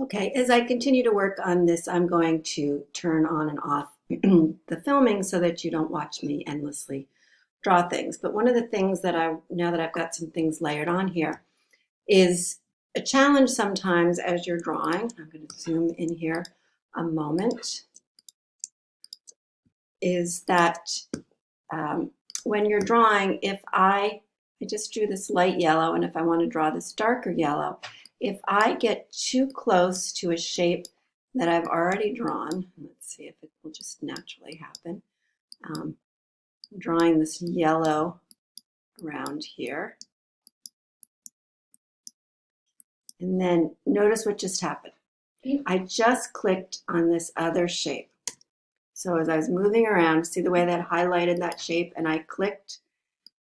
Okay, as I continue to work on this, I'm going to turn on and off the filming so that you don't watch me endlessly draw things. But one of the things that now that I've got some things layered on here, is a challenge sometimes as you're drawing. I'm going to zoom in here a moment, is that when you're drawing, if I just drew this light yellow, and if I want to draw this darker yellow, if I get too close to a shape that I've already drawn, let's see if it will just naturally happen. I'm drawing this yellow around here. And then notice what just happened. I just clicked on this other shape. So as I was moving around, see the way that highlighted that shape, and I clicked,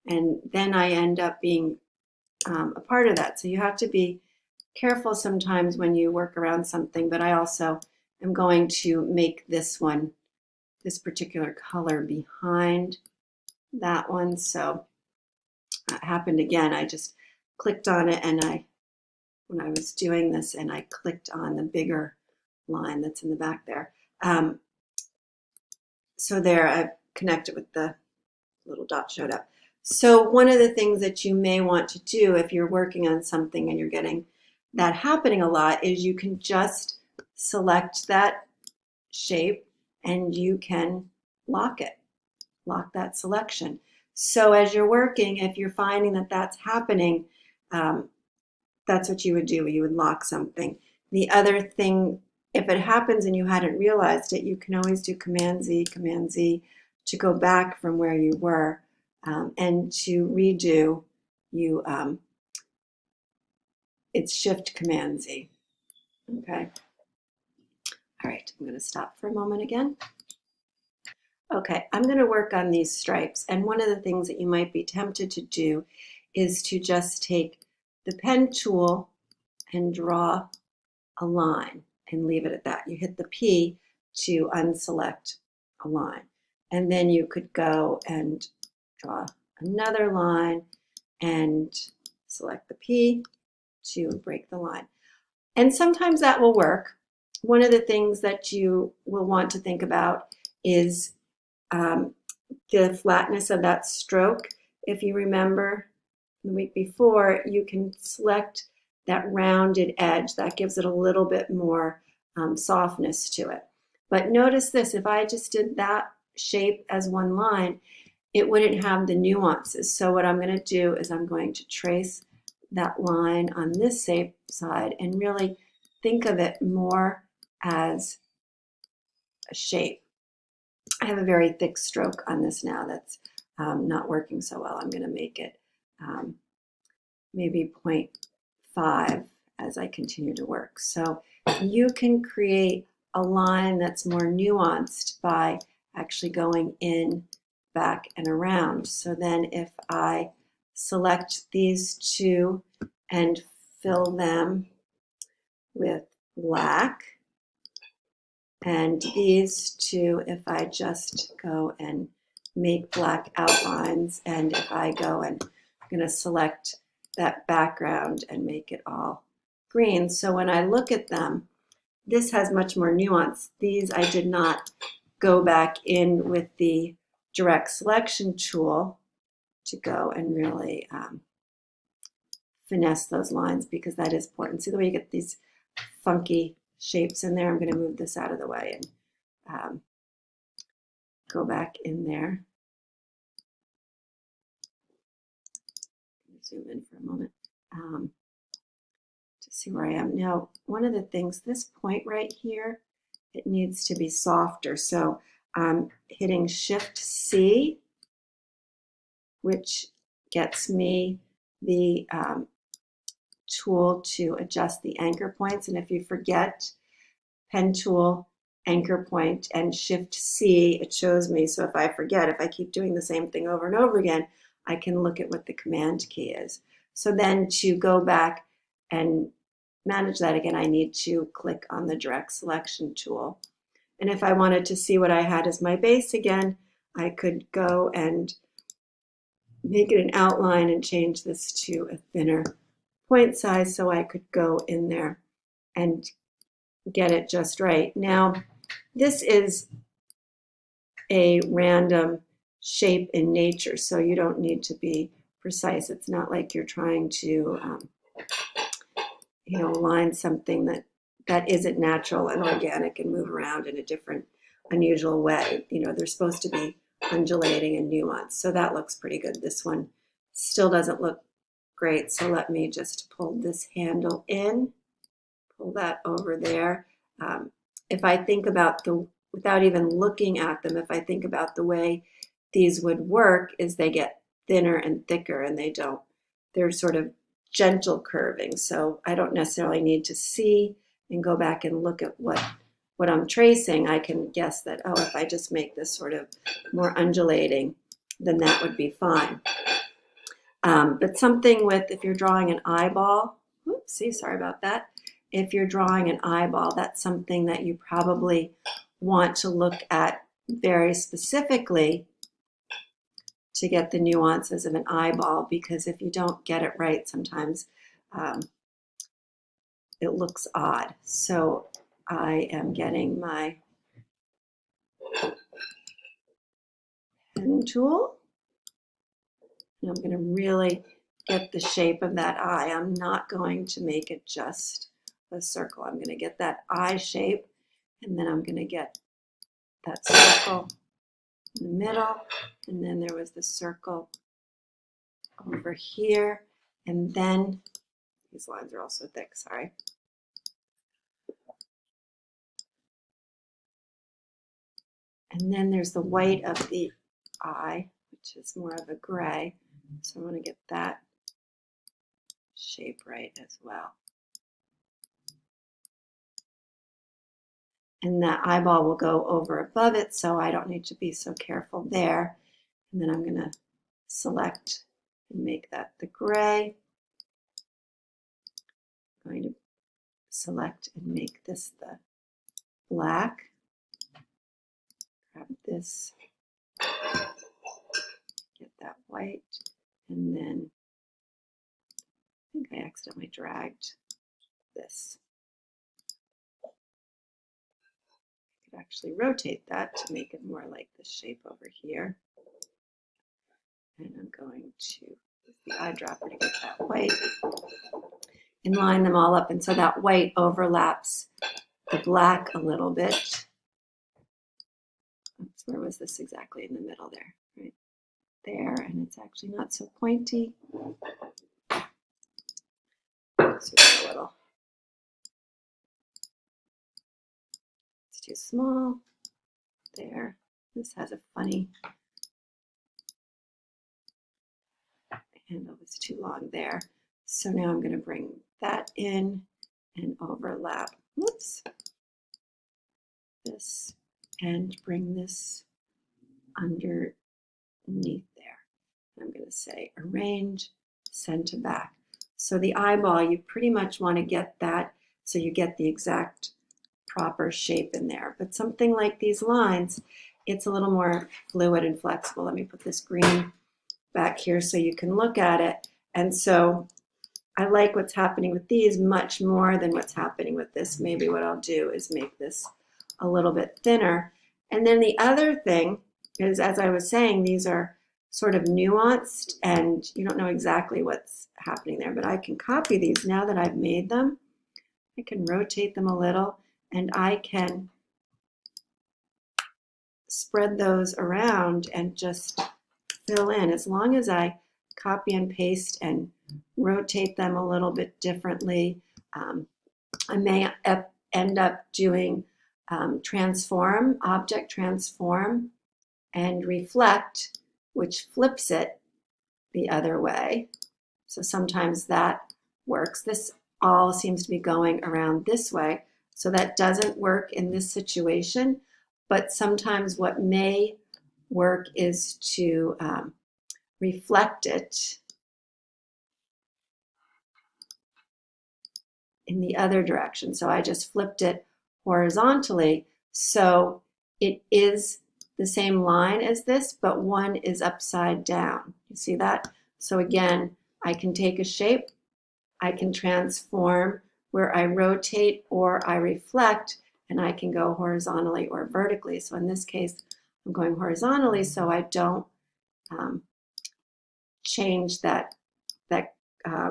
and then I end up being a part of that. So you have to be careful sometimes when you work around something, but I also am going to make this one, this particular color behind that one. So it happened again. I just clicked on it, and when I was doing this, and I clicked on the bigger line that's in the back there. So there, I've connected with the little dot showed up. So one of the things that you may want to do if you're working on something and you're getting that happening a lot is you can just select that shape and you can lock it, lock that selection. So as you're working, if you're finding that that's happening, that's what you would do. You would lock something. The other thing, if it happens and you hadn't realized it, you can always do Command Z to go back from where you were, and to redo, it's Shift Command Z. Okay. All right, I'm going to stop for a moment again. Okay, I'm going to work on these stripes, and one of the things that you might be tempted to do is to just take the pen tool and draw a line and leave it at that. You hit the P to unselect a line, and then you could go and draw another line and select the P to break the line. And sometimes that will work. One of the things that you will want to think about is the flatness of that stroke. If you remember the week before, you can select that rounded edge. That gives it a little bit more softness to it. But notice this, if I just did that shape as one line, it wouldn't have the nuances. So what I'm going to do is I'm going to trace that line on this side and really think of it more as a shape. I have a very thick stroke on this now that's not working so well. I'm going to make it maybe 0.5 as I continue to work. So you can create a line that's more nuanced by actually going in, back, and around. So then if I select these two and fill them with black, and these two, if I just go and make black outlines, and if I go and I'm going to select that background and make it all green. So when I look at them, this has much more nuance. These I did not go back in with the direct selection tool to go and really finesse those lines, because that is important. See the way you get these funky shapes in there? I'm going to move this out of the way and go back in there. Zoom in for a moment to see where I am. Now, one of the things, this point right here, it needs to be softer. So I'm hitting Shift C, which gets me the tool to adjust the anchor points. And if you forget pen tool, anchor point, and Shift C, it shows me. So if I forget, if I keep doing the same thing over and over again, I can look at what the command key is. So then to go back and manage that again, I need to click on the direct selection tool. And if I wanted to see what I had as my base again, I could go and make it an outline and change this to a thinner point size so I could go in there and get it just right. Now, this is a random shape in nature, so you don't need to be precise. It's not like you're trying to, line something that isn't natural and organic and move around in a different, unusual way. They're supposed to be undulating and nuanced, so that looks pretty good. This one still doesn't look great, so let me just pull this handle in, pull that over there. If I think about without even looking at them, if I think about the way these would work, is they get thinner and thicker, and they're sort of gentle curving. So I don't necessarily need to see and go back and look at what I'm tracing. I can guess that, oh, if I just make this sort of more undulating, then that would be fine. But something with, if you're drawing an eyeball, oopsie, sorry about that. If you're drawing an eyeball, that's something that you probably want to look at very specifically to get the nuances of an eyeball, because if you don't get it right, sometimes it looks odd. So I am getting my pen tool, and I'm going to really get the shape of that eye. I'm not going to make it just a circle. I'm going to get that eye shape, and then I'm going to get that circle in the middle, and then there was the circle over here, and then these lines are also thick, sorry. And then there's the white of the eye, which is more of a gray, so I want to get that shape right as well. And that eyeball will go over above it, so I don't need to be so careful there. And then I'm going to select and make that the gray. I'm going to select and make this the black. Grab this, get that white, and then I think I accidentally dragged this. I could actually rotate that to make it more like this shape over here. And I'm going to use the eyedropper to get that white and line them all up. And so that white overlaps the black a little bit. Oops, where was this exactly? In the middle there, right there. And it's actually not so pointy. So a little. It's too small. There. This has a funny handle. It's too long there. So now I'm going to bring that in and overlap. Whoops. This and bring this underneath there. I'm going to say arrange, send to back. So the eyeball, you pretty much want to get that so you get the exact proper shape in there. But something like these lines, it's a little more fluid and flexible. Let me put this green back here so you can look at it. And so I like what's happening with these much more than what's happening with this. Maybe what I'll do is make this a little bit thinner. And then the other thing is, as I was saying, these are sort of nuanced and you don't know exactly what's happening there, but I can copy these now that I've made them. I can rotate them a little and I can spread those around and just fill in. As long as I copy and paste and rotate them a little bit differently, I may end up doing transform, object transform, and reflect, which flips it the other way. So sometimes that works. This all seems to be going around this way, so that doesn't work in this situation, but sometimes what may work is to reflect it in the other direction. So I just flipped it horizontally, so it is the same line as this, but one is upside down. You see that? So again, I can take a shape, I can transform where I rotate or I reflect, and I can go horizontally or vertically. So in this case, I'm going horizontally so I don't change that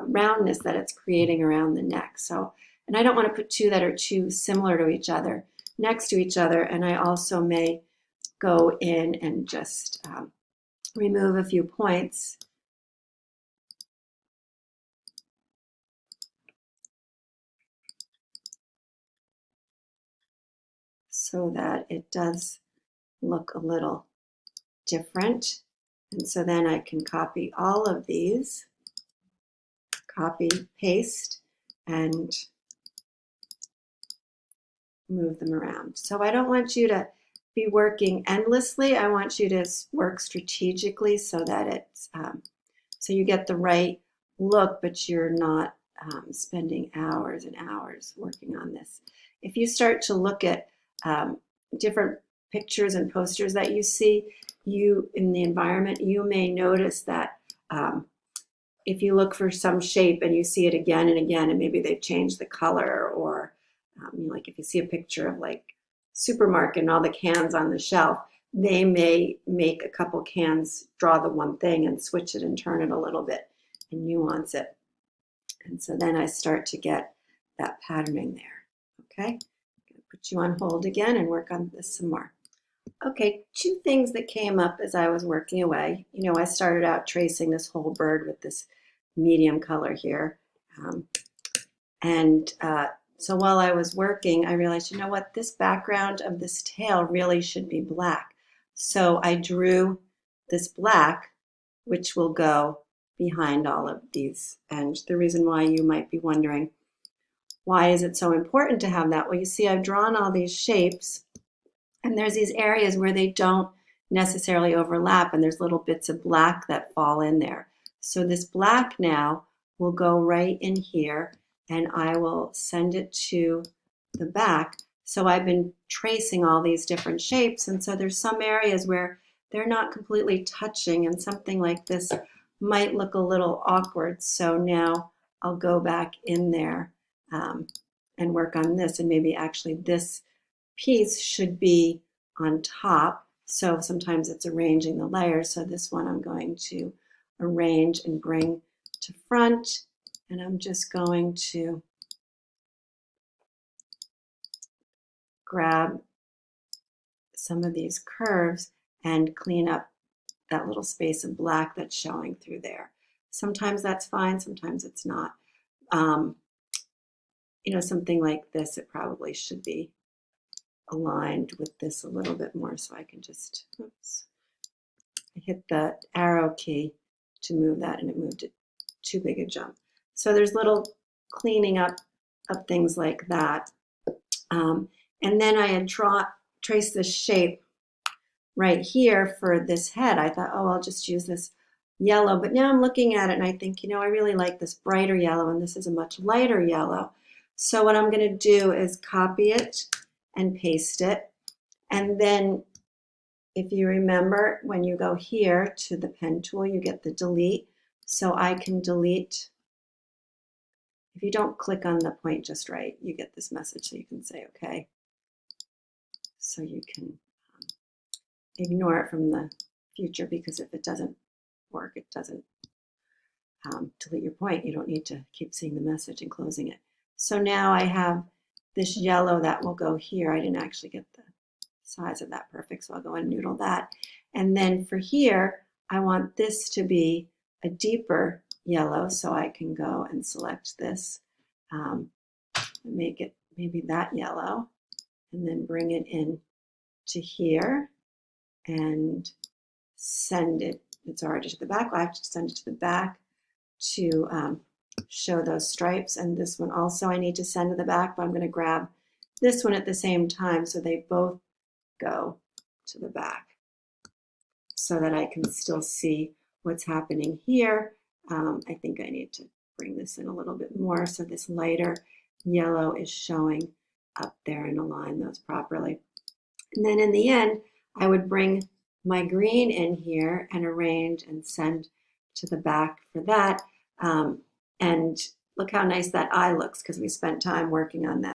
roundness that it's creating around the neck. So, and I don't want to put two that are too similar to each other next to each other. And I also may go in and just remove a few points so that it does look a little different. And so then I can copy all of these, copy, paste, and move them around. So I don't want you to be working endlessly. I want you to work strategically so that it's so you get the right look, but you're not spending hours and hours working on this. If you start to look at different pictures and posters that you see in the environment, you may notice that if you look for some shape and you see it again and again, and maybe they've changed the color, or like if you see a picture of like supermarket and all the cans on the shelf, they may make a couple cans draw the one thing and switch it and turn it a little bit and nuance it. And so then I start to get that patterning there. Okay, I'm going to put you on hold again and work on this some more. Okay, two things that came up as I was working away. You know, I started out tracing this whole bird with this medium color here. So while I was working, I realized, you know what, this background of this tail really should be black. So I drew this black, which will go behind all of these. And the reason why you might be wondering, why is it so important to have that? Well, you see, I've drawn all these shapes, and there's these areas where they don't necessarily overlap, and there's little bits of black that fall in there. So this black now will go right in here, and I will send it to the back. So I've been tracing all these different shapes, and so there's some areas where they're not completely touching, and something like this might look a little awkward. So now I'll go back in there and work on this, and maybe actually this piece should be on top. So sometimes it's arranging the layers. So this one I'm going to arrange and bring to front, and I'm just going to grab some of these curves and clean up that little space of black that's showing through there. Sometimes that's fine, sometimes it's not. You know, something like this, it probably should be aligned with this a little bit more, so I can just, oops, I hit the arrow key to move that, and it moved it too big a jump. So there's little cleaning up of things like that. And then I had traced this shape right here for this head. I thought, oh, I'll just use this yellow, but now I'm looking at it and I think, you know, I really like this brighter yellow, and this is a much lighter yellow. So what I'm going to do is copy it and paste it. And then if you remember, when you go here to the pen tool, you get the delete. So I can delete. If you don't click on the point just right, you get this message, so you can say okay. So you can ignore it from the future, because if it doesn't work, it doesn't delete your point. You don't need to keep seeing the message and closing it. So now I have this yellow that will go here. I didn't actually get the size of that perfect, so I'll go and noodle that. And then for here, I want this to be a deeper yellow, so I can go and select this, and make it maybe that yellow, and then bring it in to here and send it. It's already to the back. I have to send it to the back to show those stripes. And this one also I need to send to the back, but I'm going to grab this one at the same time so they both go to the back, so that I can still see what's happening here. I think I need to bring this in a little bit more so this lighter yellow is showing up there, and align those properly. And then in the end, I would bring my green in here and arrange and send to the back for that. And Look how nice that eye looks because we spent time working on that.